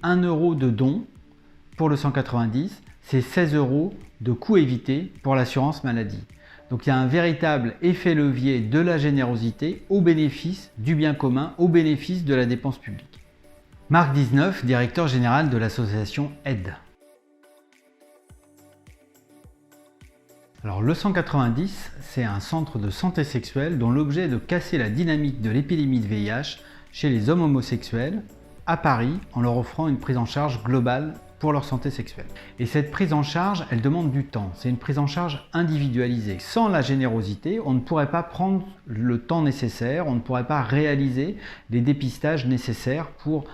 1 euro de don pour le 190, c'est 16 euros de coûts évités pour l'assurance maladie. Donc il y a un véritable effet levier de la générosité au bénéfice du bien commun, au bénéfice de la dépense publique. Marc 19, directeur général de l'association AIDE. Alors le 190, c'est un centre de santé sexuelle dont l'objet est de casser la dynamique de l'épidémie de VIH chez les hommes homosexuels à Paris en leur offrant une prise en charge globale pour leur santé sexuelle. Et cette prise en charge, elle demande du temps. C'est une prise en charge individualisée. Sans la générosité, on ne pourrait pas prendre le temps nécessaire, on ne pourrait pas réaliser les dépistages nécessaires pour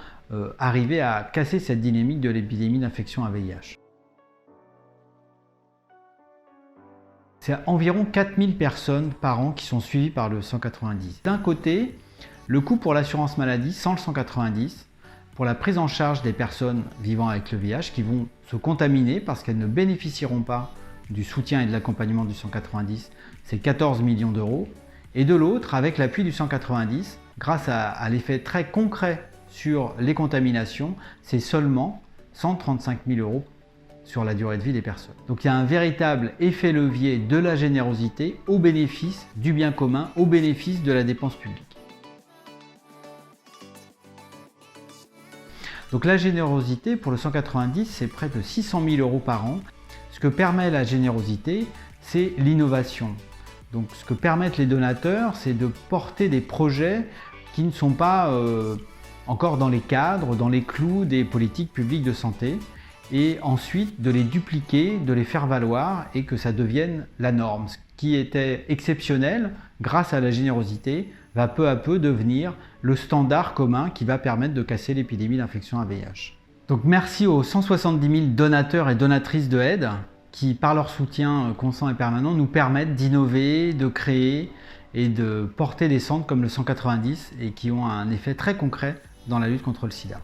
arriver à casser cette dynamique de l'épidémie d'infection à VIH. C'est environ 4000 personnes par an qui sont suivies par le 190. D'un côté, le coût pour l'assurance maladie sans le 190, pour la prise en charge des personnes vivant avec le VIH qui vont se contaminer parce qu'elles ne bénéficieront pas du soutien et de l'accompagnement du 190, c'est 14 millions d'euros. Et de l'autre, avec l'appui du 190, grâce à l'effet très concret sur les contaminations, c'est seulement 135 000 euros sur la durée de vie des personnes. Donc il y a un véritable effet levier de la générosité au bénéfice du bien commun, au bénéfice de la dépense publique. Donc la générosité pour le 190, c'est près de 600 000 euros par an. Ce que permet la générosité, c'est l'innovation. Donc ce que permettent les donateurs, c'est de porter des projets qui ne sont pas encore dans les cadres, dans les clous des politiques publiques de santé, et ensuite de les dupliquer, de les faire valoir et que ça devienne la norme. Ce qui était exceptionnel grâce à la générosité va peu à peu devenir le standard commun qui va permettre de casser l'épidémie d'infection à VIH. Donc merci aux 170 000 donateurs et donatrices de AIDE qui, par leur soutien constant et permanent, nous permettent d'innover, de créer et de porter des centres comme le 190 et qui ont un effet très concret dans la lutte contre le sida.